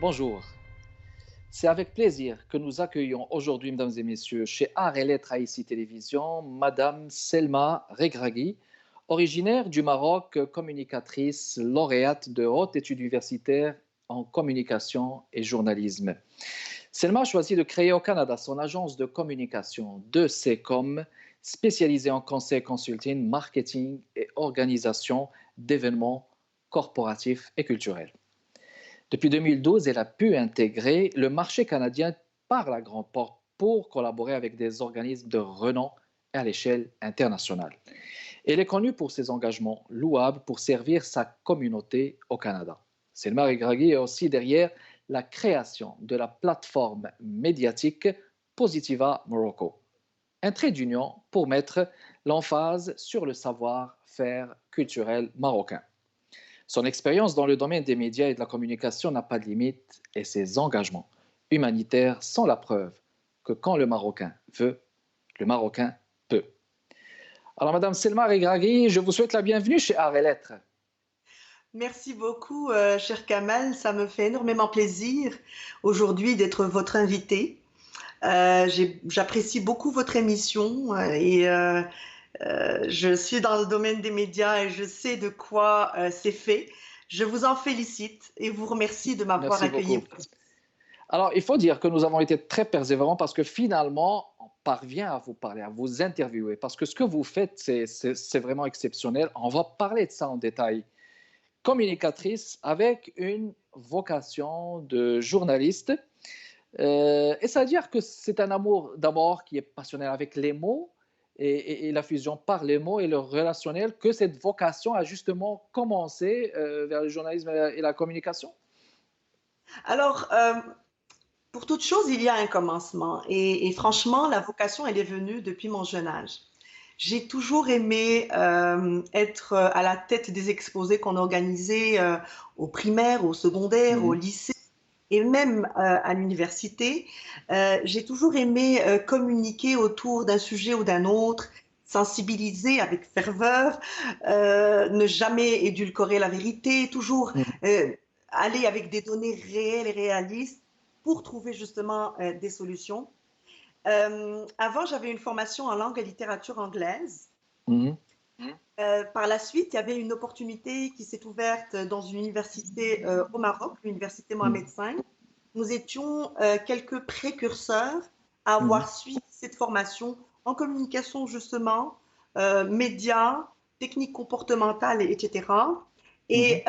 Bonjour. C'est avec plaisir que nous accueillons aujourd'hui, mesdames et messieurs, chez Art et Lettres Haïti Télévision, Madame Selma Regragui, originaire du Maroc, communicatrice, lauréate de haute études universitaires en communication et journalisme. Selma a choisi de créer au Canada son agence de communication 2CCOM, spécialisée en conseil consulting, marketing et organisation d'événements corporatifs et culturels. Depuis 2012, elle a pu intégrer le marché canadien par la grande porte pour collaborer avec des organismes de renom à l'échelle internationale. Elle est connue pour ses engagements louables pour servir sa communauté au Canada. Selma Regragui est aussi derrière la création de la plateforme médiatique Positiva Morocco, un trait d'union pour mettre l'emphase sur le savoir-faire culturel marocain. Son expérience dans le domaine des médias et de la communication n'a pas de limite et ses engagements humanitaires sont la preuve que quand le Marocain veut, le Marocain peut. Alors, Madame Selma Regragui, je vous souhaite la bienvenue chez Art et Lettres. Merci beaucoup, cher Kamal. Ça me fait énormément plaisir aujourd'hui d'être votre invité. J'apprécie beaucoup votre émission je suis dans le domaine des médias et je sais de quoi c'est fait. Je vous en félicite et vous remercie de m'avoir Merci accueilli. beaucoup. Alors, il faut dire que nous avons été très persévérants parce que finalement, on parvient à vous parler, à vous interviewer. Parce que ce que vous faites, c'est vraiment exceptionnel. On va parler de ça en détail. Communicatrice avec une vocation de journaliste. Et ça veut dire que c'est un amour d'abord qui est passionnel avec les mots et la fusion par les mots et le relationnel, que cette vocation a justement commencé vers le journalisme et la communication. Alors, pour toute chose, il y a un commencement. Et franchement, la vocation, elle est venue depuis mon jeune âge. J'ai toujours aimé être à la tête des exposés qu'on organisait au primaire, au secondaire, au lycée et même à l'université. J'ai toujours aimé communiquer autour d'un sujet ou d'un autre, sensibiliser avec ferveur, ne jamais édulcorer la vérité, toujours aller avec des données réelles et réalistes pour trouver justement des solutions. Avant, j'avais une formation en langue et littérature anglaise. Par la suite, il y avait une opportunité qui s'est ouverte dans une université au Maroc, l'université Mohamed V. Nous étions quelques précurseurs à avoir suivi cette formation en communication justement, médias, techniques comportementales, etc. Et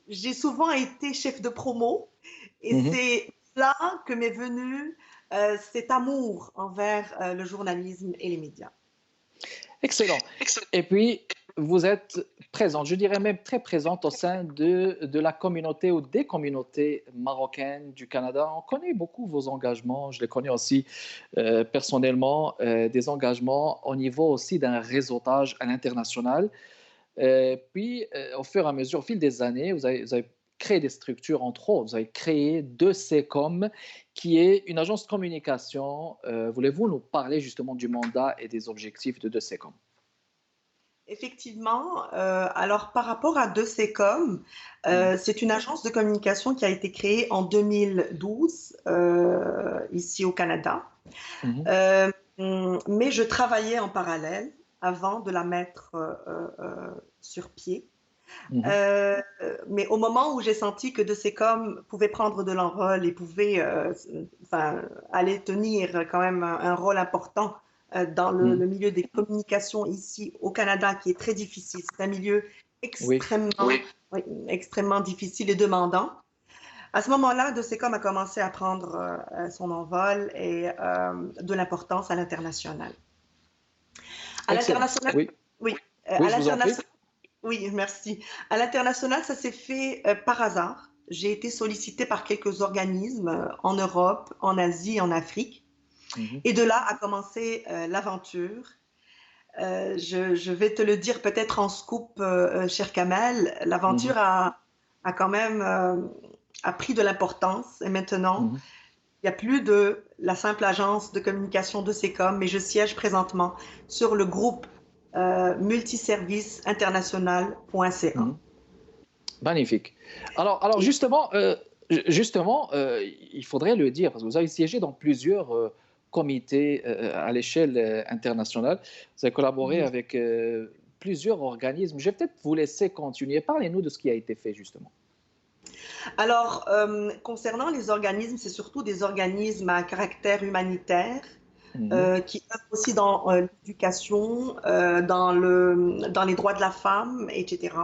j'ai souvent été chef de promo et c'est là que m'est venu cet amour envers le journalisme et les médias. Excellent. Et puis, vous êtes présente, je dirais même très présente au sein de la communauté ou des communautés marocaines du Canada. On connaît beaucoup vos engagements, je les connais aussi personnellement, des engagements au niveau aussi d'un réseautage à l'international. Puis, au fur et à mesure, au fil des années, vous avez créé des structures, entre autres. Vous avez créé 2CCOM, qui est une agence de communication. Voulez-vous nous parler justement du mandat et des objectifs de 2CCOM? Effectivement, alors par rapport à 2CCOM, c'est une agence de communication qui a été créée en 2012 ici au Canada. Mais je travaillais en parallèle avant de la mettre sur pied. Mais au moment où j'ai senti que 2CCOM pouvait prendre de l'envol et pouvait aller tenir quand même un rôle important dans le milieu des communications ici au Canada, qui est très difficile. C'est un milieu extrêmement difficile et demandant. À ce moment-là, 2CCOM a commencé à prendre son envol et de l'importance à l'international. À l'international, oui, à l'international. Oui, merci. À l'international, ça s'est fait par hasard. J'ai été sollicitée par quelques organismes en Europe, en Asie, en Afrique. Et de là a commencé l'aventure. Je vais te le dire peut-être en scoop, cher Kamel. L'aventure a quand même a pris de l'importance. Et maintenant, il n'y a plus de la simple agence de communication 2CCOM, mais je siège présentement sur le groupe multiserviceinternational.ca. Magnifique. Alors justement, Justement, il faudrait le dire, parce que vous avez siégé dans plusieurs comités à l'échelle internationale. Vous avez collaboré Mhm. avec plusieurs organismes. Je vais peut-être vous laisser continuer. Parlez-nous de ce qui a été fait, justement. Alors, concernant les organismes, c'est surtout des organismes à caractère humanitaire Mhm, qui œuvrent aussi dans l'éducation, dans les droits de la femme, etc.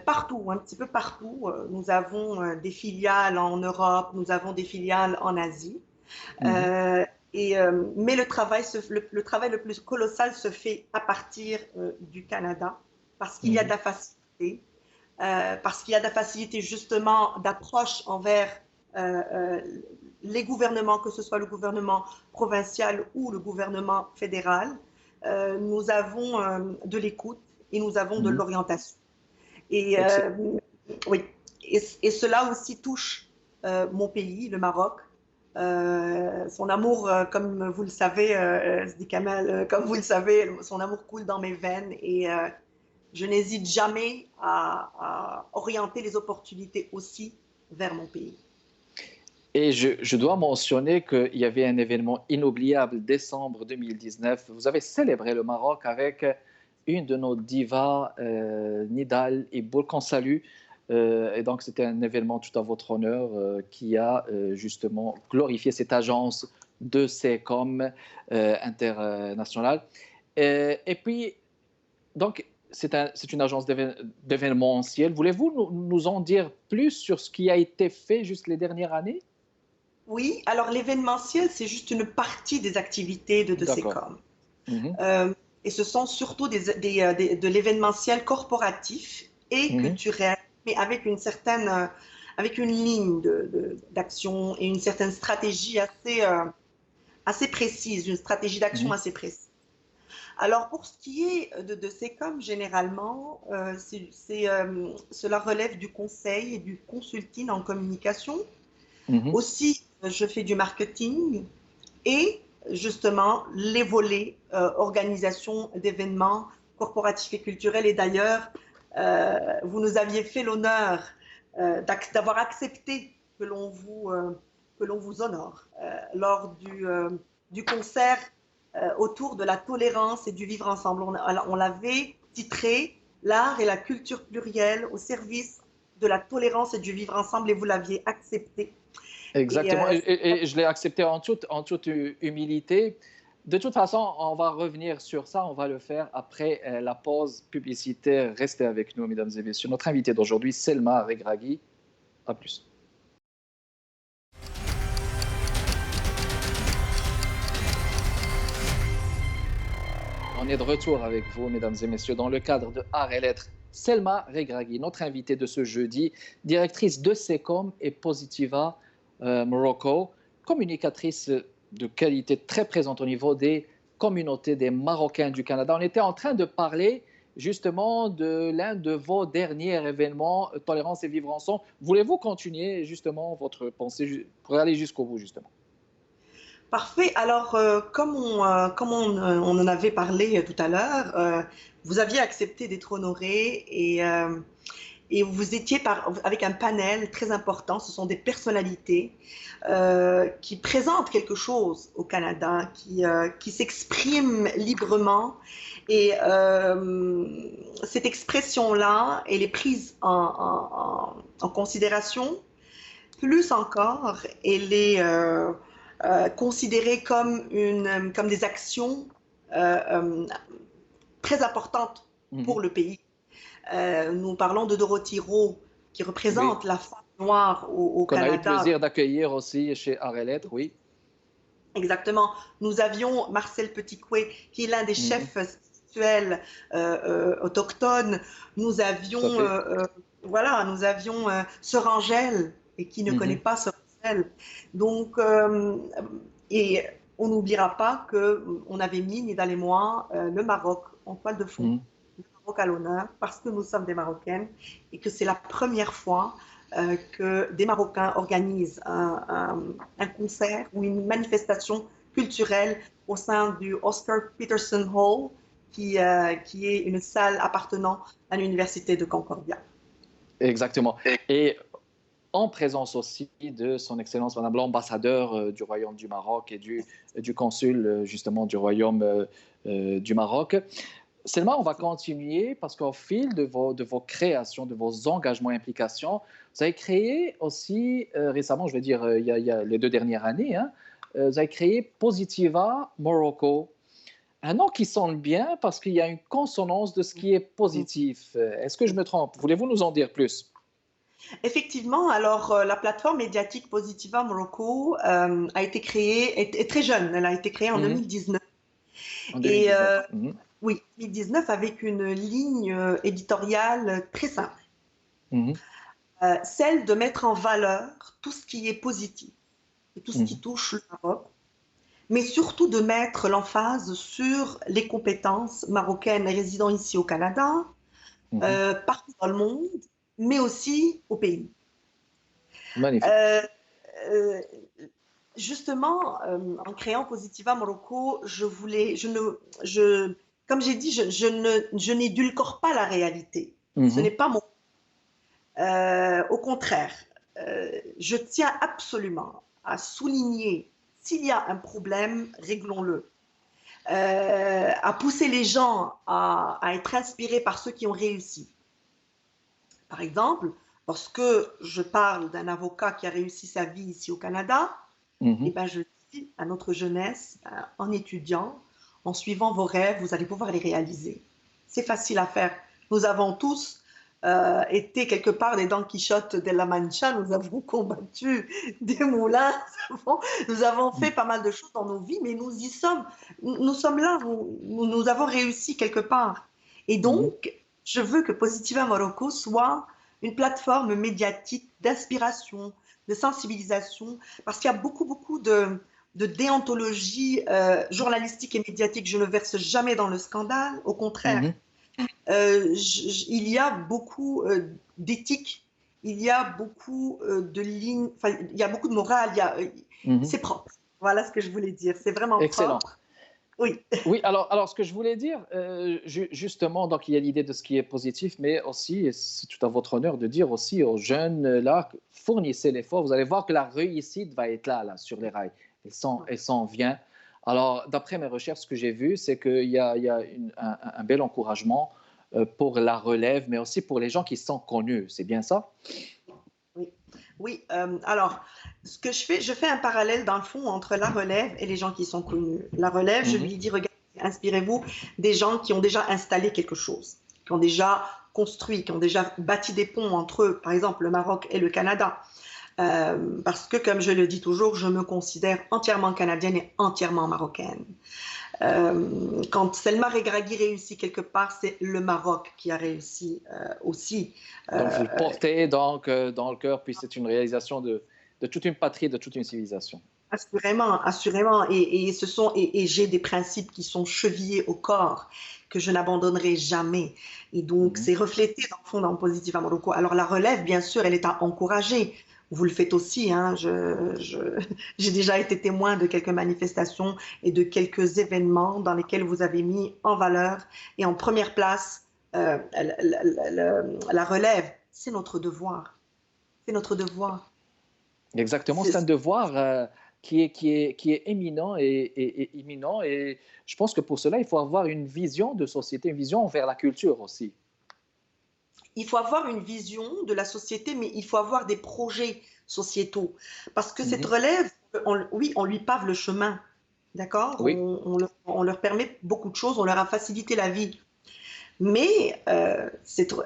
Partout, un petit peu partout, nous avons des filiales en Europe, nous avons des filiales en Asie. mhm, Euh, mais le travail le plus colossal se fait à partir du Canada parce qu'il y a de mhm, la facilité, parce qu'il y a de la facilité justement d'approche envers euh, euh, les gouvernements, que ce soit le gouvernement provincial ou le gouvernement fédéral. Nous avons de l'écoute et nous avons de mhm. l'orientation. Et Excellent. oui, et cela aussi touche mon pays, le Maroc. Son amour, comme vous le savez, Sidi Kamel, comme vous le savez, son amour coule dans mes veines et je n'hésite jamais à orienter les opportunités aussi vers mon pays. Et je dois mentionner qu'il y avait un événement inoubliable, décembre 2019. Vous avez célébré le Maroc avec une de nos divas, Nidal et qu'on salue. Et donc, c'était un événement tout à votre honneur qui a justement glorifié cette agence de CECOM internationale. Et puis, donc, c'est une agence d'événementiel. Voulez-vous nous en dire plus sur ce qui a été fait juste les dernières années? Oui, alors l'événementiel, c'est juste une partie des activités de D'accord. SECOM. Mhm, Euh, et ce sont surtout de l'événementiel corporatif et mhm, culturel, mais avec avec une ligne d'action et une certaine stratégie assez précise, une stratégie d'action mhm, assez précise. Alors, pour ce qui est de SECOM, généralement, cela relève du conseil et du consulting en communication. mhm. Aussi, je fais du marketing et justement les volets organisation d'événements corporatifs et culturels. Et d'ailleurs, vous nous aviez fait l'honneur d'avoir accepté que l'on vous honore lors du concert autour de la tolérance et du vivre ensemble. On l'avait titré L'art et la culture plurielle au service de la tolérance et du vivre ensemble et vous l'aviez accepté. Et Exactement. Et je l'ai accepté en toute humilité. De toute façon, on va revenir sur ça. On va le faire après la pause publicitaire. Restez avec nous, mesdames et messieurs. Notre invité d'aujourd'hui, Selma Regragui. À plus. On est de retour avec vous, mesdames et messieurs, dans le cadre de Arts et Lettres. Selma Regragui, notre invitée de ce jeudi, directrice de SECOM et Positiva Morocco, communicatrice de qualité très présente au niveau des communautés des Marocains du Canada. On était en train de parler justement de l'un de vos derniers événements, Tolérance et Vivre Ensemble. Voulez-vous continuer justement votre pensée pour aller jusqu'au bout, justement? parfait. Alors, on en avait parlé tout à l'heure, vous aviez accepté d'être honoré et vous étiez avec un panel très important. Ce sont des personnalités qui présentent quelque chose au Canada, qui s'expriment librement. Et cette expression-là, elle est prise en considération. Plus encore, elle est considérée comme des actions euh, euh, très importantes Mhm. pour le pays. Nous parlons de Dorothy Rowe, qui Oui, représente la femme noire au qu'on a eu le Canada. plaisir d'accueillir aussi chez Arts et Lettres, oui. Exactement. Nous avions Marcel Petitcoué, qui est l'un des Mhm. chefs spirituels autochtones. Nous Tout à avions, fait. voilà, nous avions Sœur Angèle, et qui ne connaît Mhm. pas Sœur Angèle. Donc, et on n'oubliera pas qu'on avait mis, Nidal et moi, le Maroc en toile de fond, Mhm. le Maroc à l'honneur, parce que nous sommes des Marocaines, et que c'est la première fois que des Marocains organisent un concert ou une manifestation culturelle au sein du Oscar Peterson Hall, qui est une salle appartenant à l'Université de Concordia. Exactement. Et en présence aussi de son Excellence Madame l'ambassadeur du Royaume du Maroc et du consul justement du Royaume du Maroc. Selma, on va continuer parce qu'au fil de vos créations, de vos engagements et implications, vous avez créé aussi récemment, je vais dire il y a les 2 dernières années, hein, vous avez créé Positiva Morocco. Un nom qui sonne bien parce qu'il y a une consonance de ce qui est positif. Est-ce que je me trompe? Voulez-vous nous en dire plus? Effectivement, alors la plateforme médiatique Positiva Morocco a été créée, est très jeune, elle a été créée en Mhm. 2019. En Et 2019. Mhm. oui, 2019 avec une ligne éditoriale très simple, Mhm. celle de mettre en valeur tout ce qui est positif et tout ce qui Mhm. touche le Maroc, mais surtout de mettre l'emphase sur les compétences marocaines résidant ici au Canada, Mhm. partout dans le monde, mais aussi au pays. Magnifique. Euh, euh, Justement, en créant Positiva Morocco, comme j'ai dit, je n'édulcore pas la réalité. Ce Mhm. n'est pas mon. Au contraire, je tiens absolument à souligner s'il y a un problème, réglons-le. À pousser les gens à être inspirés par ceux qui ont réussi. Par exemple, lorsque je parle d'un avocat qui a réussi sa vie ici au Canada, eh Mhm. ben, je dis à notre jeunesse, en étudiant, en suivant vos rêves, vous allez pouvoir les réaliser. C'est facile à faire. Nous avons tous été quelque part des Don Quichotte de la Mancha, nous avons combattu des moulins, nous avons fait pas mal de choses dans nos vies, mais nous sommes là, nous avons réussi quelque part. Et Mhm. donc, je veux que Positiva Morocco soit une plateforme médiatique d'inspiration, de sensibilisation, parce qu'il y a beaucoup de déontologie journalistique et médiatique. Je ne verse jamais dans le scandale, au contraire. Mhm. Il y a beaucoup d'éthique, il y a beaucoup de lignes, enfin, il y a beaucoup de morale, Mhm. c'est propre. Voilà ce que je voulais dire. C'est vraiment Excellent. propre. Oui. Oui, alors ce que je voulais dire, justement, donc il y a l'idée de ce qui est positif, mais aussi, et c'est tout à votre honneur de dire aussi aux jeunes, là, fournissez l'effort, vous allez voir que la réussite va être là, sur les rails, elle s'en vient. Alors, d'après mes recherches, ce que j'ai vu, c'est qu'il y a un bel encouragement pour la relève, mais aussi pour les gens qui sont connus, c'est bien ça? Oui, oui. Alors, ce que je fais un parallèle dans le fond entre la relève et les gens qui sont connus. La relève, je Mhm. lui dis, regardez, inspirez-vous des gens qui ont déjà installé quelque chose, qui ont déjà construit, qui ont déjà bâti des ponts entre eux, par exemple le Maroc et le Canada. Parce que, comme je le dis toujours, je me considère entièrement canadienne et entièrement marocaine. Quand Selma Regragui réussit quelque part, c'est le Maroc qui a réussi aussi. Donc, vous Euh, le portez donc, dans le cœur, puis c'est une réalisation de toute une patrie, de toute une civilisation. Assurément, assurément. Et j'ai des principes qui sont chevillés au corps, que je n'abandonnerai jamais. Et donc, Mhm. c'est reflété dans le fond dans Positif à Morocco. Alors, la relève, bien sûr, elle est à encourager. Vous le faites aussi, hein. J'ai déjà été témoin de quelques manifestations et de quelques événements dans lesquels vous avez mis en valeur et en première place la relève. C'est notre devoir. C'est notre devoir. Exactement, c'est un C'est- devoir qui est éminent et imminent. Et je pense que pour cela, il faut avoir une vision de société, une vision vers la culture aussi. Il faut avoir une vision de la société, mais il faut avoir des projets sociétaux. Parce que cette Mhm. relève, oui, on lui pave le chemin, d'accord? Oui, On leur permet beaucoup de choses, on leur a facilité la vie. Mais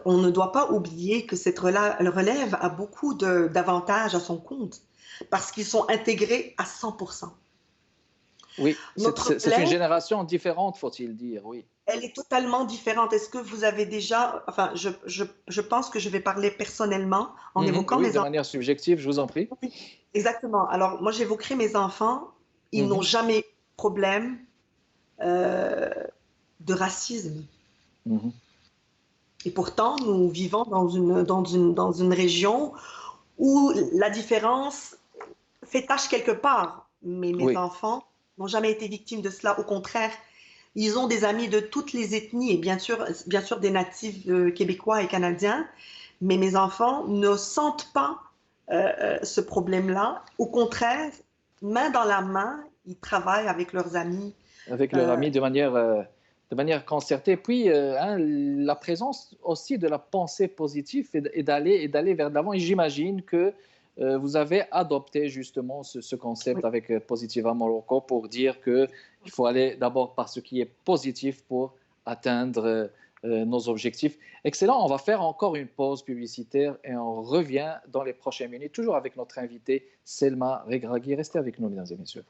on ne doit pas oublier que cette relève a beaucoup d'avantages à son compte, parce qu'ils sont intégrés à 100%. oui, Notre c'est une relève, génération différente, faut-il dire, oui. elle est totalement différente. Est-ce que vous avez déjà, enfin, je pense que je vais parler personnellement en Mhm. évoquant Oui, mes de enfants. manière subjective, je vous en prie. Oui, exactement. Alors, moi, j'évoquerai mes enfants. Ils n'ont Mhm. jamais eu de problème euh, de racisme. Mhm. Et pourtant, nous vivons dans une région où la différence fait tâche quelque part. Mais mes Oui, enfants n'ont jamais été victimes de cela. Au contraire, ils ont des amis de toutes les ethnies et bien sûr des natifs québécois et canadiens. Mais mes enfants ne sentent pas ce problème-là. Au contraire, main dans la main, ils travaillent avec leurs amis. Avec leur Euh, ami de manière concertée. Puis, hein, la présence aussi de la pensée positive et d'aller vers l'avant. Et j'imagine que vous avez adopté justement ce oui. concept avec Positiva Morocco pour dire qu'il faut aller d'abord par ce qui est positif pour atteindre nos objectifs. Excellent, on va faire encore une pause publicitaire et on revient dans les prochaines minutes, toujours avec notre invité Selma Regragui. Restez avec nous, mesdames et messieurs.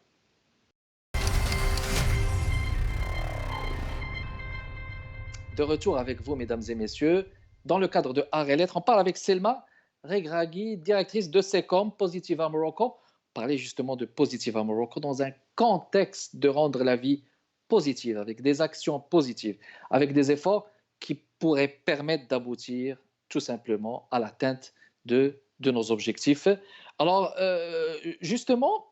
De retour avec vous, mesdames et messieurs. Dans le cadre de Art et Lettres, on parle avec Selma Regragui, directrice de SECOM Positiva Morocco. Parler justement de Positiva Morocco dans un contexte de rendre la vie positive, avec des actions positives, avec des efforts qui pourraient permettre d'aboutir tout simplement à l'atteinte de nos objectifs. Alors, justement,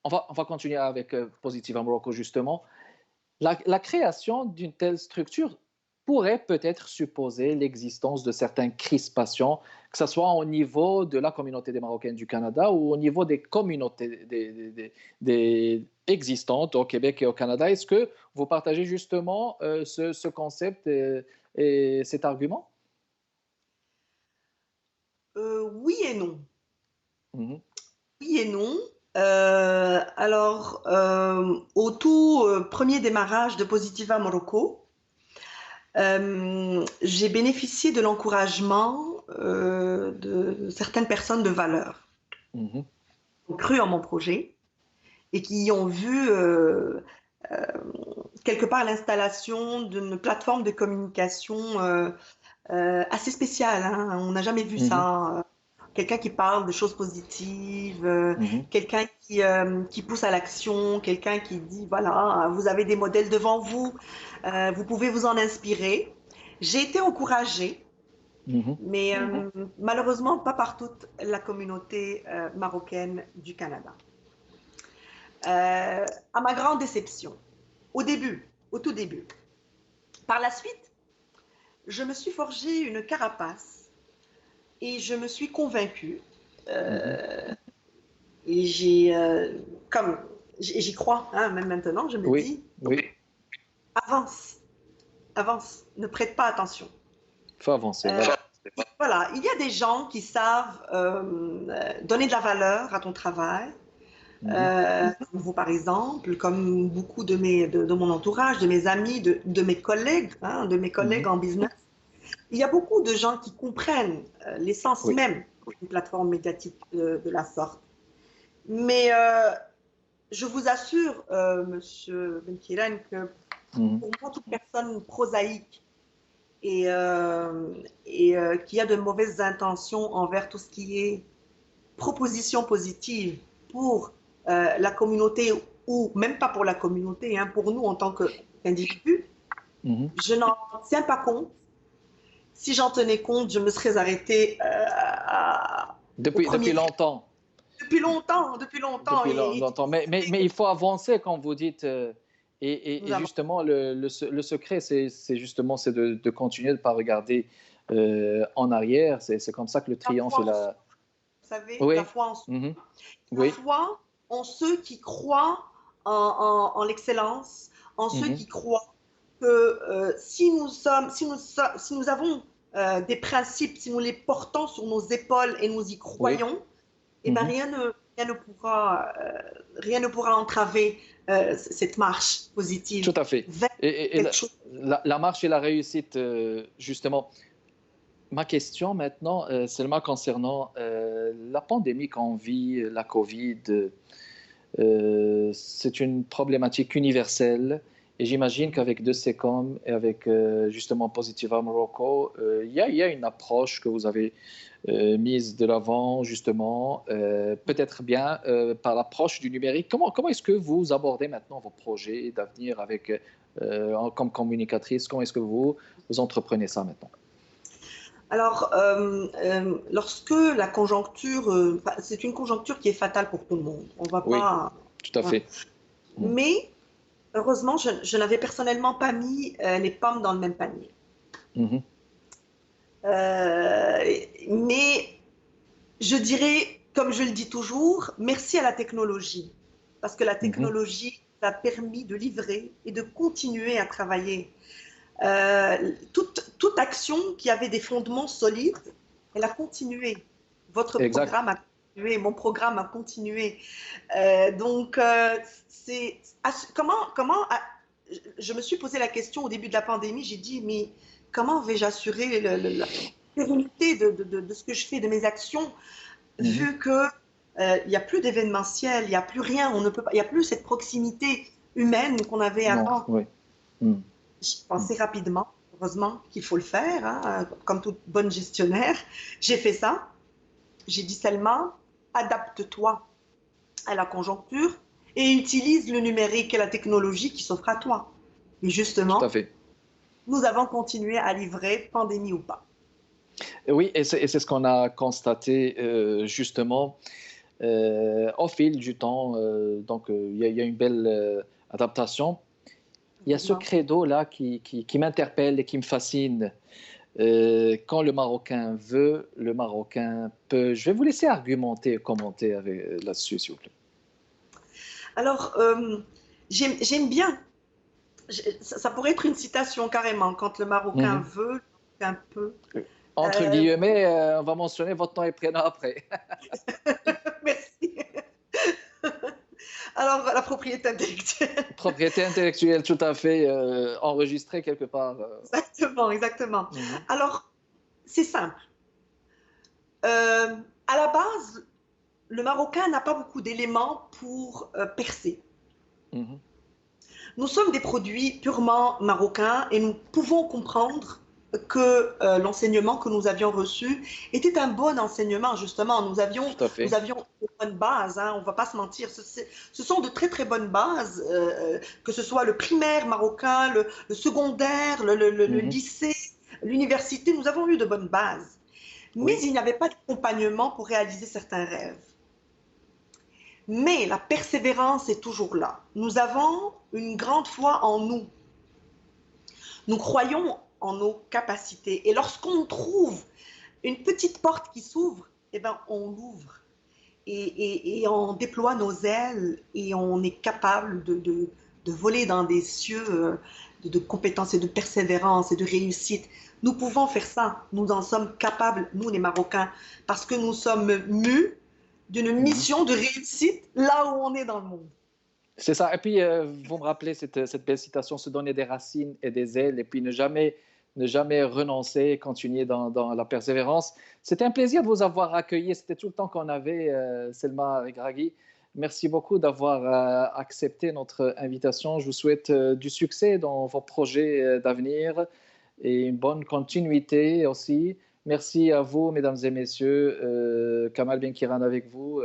on va continuer avec Positiva Morocco, justement. La création d'une telle structure pourrait peut-être supposer l'existence de certaines crispations, que ce soit au niveau de la communauté des Marocains du Canada ou au niveau des communautés existantes au Québec et au Canada. Est-ce que vous partagez justement ce concept et cet argument? Oui et non. Mhm. Oui et non. Au tout premier démarrage de Positiva Morocco, j'ai bénéficié de l'encouragement de certaines personnes de valeur Mhm. qui ont cru en mon projet et qui ont vu euh, quelque part l'installation d'une plateforme de communication assez spéciale. Hein. On n'a jamais vu Mhm. ça. Quelqu'un qui parle de choses positives, Mhm. quelqu'un qui pousse à l'action, quelqu'un qui dit, voilà, vous avez des modèles devant vous, vous pouvez vous en inspirer. J'ai été encouragée, Mhm. mais malheureusement pas par toute la communauté marocaine du Canada. À ma grande déception, au début, au tout début. Par la suite, je me suis forgé une carapace et je me suis convaincue Mhm. euh, et comme j'y crois, hein, même maintenant, je me Oui, dis, oui, avance, avance, ne prête pas attention. il faut avancer, Euh, voilà. voilà, il y a des gens qui savent donner de la valeur à ton travail, Mhm. comme vous par exemple, comme beaucoup de mon entourage, de mes amis, de mes collègues, hein, de mes collègues Mhm. en business. Il y a beaucoup de gens qui comprennent l'essence Oui. même d'une plateforme médiatique de la sorte. Mais je vous assure, Monsieur Benkiran, que Mhm. pour moi, toute personne prosaïque et qui a de mauvaises intentions envers tout ce qui est proposition positive pour la communauté ou même pas pour la communauté, hein, pour nous en tant qu'individus, Mhm. je n'en tiens pas compte. Si j'en tenais compte, je me serais arrêtée au Depuis premier trimestre. longtemps. Depuis longtemps, depuis longtemps. Depuis longtemps. Mais il faut avancer, comme vous dites. Nous Et avons, justement, le secret, c'est justement de continuer de ne pas regarder en arrière. C'est comme ça que le la triomphe foi est en soi, là. vous savez, la Oui. foi en soi. Mhm. La Oui. foi en ceux qui croient en l'excellence, en ceux Mhm. qui croient que si nous avons des principes, si nous les portons sur nos épaules et nous y Oui. croyons, eh ben Mhm. rien ne pourra entraver cette marche Tout positive à fait. vers Et quelque chose. la marche et la réussite, justement. Ma question maintenant, seulement concernant la pandémie qu'on vit, la COVID. C'est une problématique universelle et j'imagine qu'avec De Secom et avec justement Positiva Morocco, il y a une approche que vous avez mise de l'avant justement, peut-être bien par l'approche du numérique. Comment est-ce que vous abordez maintenant vos projets d'avenir avec, comme communicatrice? Comment est-ce que vous entreprenez ça maintenant? Alors, lorsque la conjoncture, c'est une conjoncture qui est fatale pour tout le monde. On va Oui, pas. tout à Voilà. fait. Mm. Mais heureusement, je n'avais personnellement pas mis les pommes dans le même panier. Mhm. Euh, mais je dirais comme je le dis toujours, merci à la technologie, parce que la Mhm. technologie a permis de livrer et de continuer à travailler. Toute action qui avait des fondements solides, elle a continué. Votre Exact. programme a continué, mon programme a continué. Donc, c'est je me suis posé la question au début de la pandémie, j'ai dit, mais comment vais-je assurer la pérennité de ce que je fais, de mes actions, Mhm. vu que il n'y a plus d'événementiel, il n'y a plus rien, on ne peut pas, il n'y a plus cette proximité humaine qu'on avait Non, avant. oui. Mhm. J'ai Mhm. pensé rapidement, heureusement qu'il faut le faire, hein, comme toute bonne gestionnaire. J'ai fait ça. J'ai dit seulement, adapte-toi à la conjoncture et utilise le numérique et la technologie qui s'offre à toi. Et Tout à justement, fait. nous avons continué à livrer, pandémie ou pas. Oui, et c'est ce qu'on a constaté justement au fil du temps. Donc, il y a une belle adaptation. Il y a ce Heureusement. credo-là qui m'interpelle et qui me fascine. Quand le Marocain veut, le Marocain peut. Je vais vous laisser argumenter et commenter là-dessus, s'il vous plaît. Alors, j'aime bien, ça pourrait être une citation carrément, quand le Marocain Mhm. veut, le Marocain peut. Entre Euh, guillemets, on va mentionner votre nom et prénom après. merci. Alors, la propriété intellectuelle. Propriété intellectuelle, tout à fait, enregistrée quelque part. Exactement, exactement. Mhm. Alors, c'est simple. À la base, le Marocain n'a pas beaucoup d'éléments pour percer. Mhm. Nous sommes des produits purement marocains et nous pouvons comprendre que l'enseignement que nous avions reçu était un bon enseignement, justement. Tout à Nous fait. avions de bonnes bases, hein, on ne va pas se mentir. Ce sont de très, très bonnes bases, que ce soit le primaire marocain, le secondaire, le Mhm. lycée, l'université, nous avons eu de bonnes bases. Mais Oui, il n'y avait pas d'accompagnement pour réaliser certains rêves. Mais la persévérance est toujours là. Nous avons une grande foi en nous. Nous croyons en nos capacités. Et lorsqu'on trouve une petite porte qui s'ouvre, eh ben, on l'ouvre. Et on déploie nos ailes et on est capable de voler dans des cieux de compétences et de persévérance et de réussite. Nous pouvons faire ça. Nous en sommes capables, nous les Marocains, parce que nous sommes mus d'une mhm. mission de réussite là où on est dans le monde. C'est ça. Et puis, vous me rappelez cette belle citation, se donner des racines et des ailes, et puis ne jamais renoncer, continuer dans la persévérance. C'était un plaisir de vous avoir accueilli. C'était tout le temps qu'on avait, Selma Regragui. Merci beaucoup d'avoir accepté notre invitation. Je vous souhaite du succès dans vos projets d'avenir et une bonne continuité aussi. Merci à vous, mesdames et messieurs. Kamal Benkiran avec vous.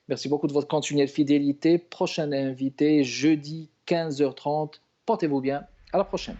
Merci beaucoup de votre continuelle fidélité. Prochain invité, jeudi 15h30. Portez-vous bien. À la prochaine.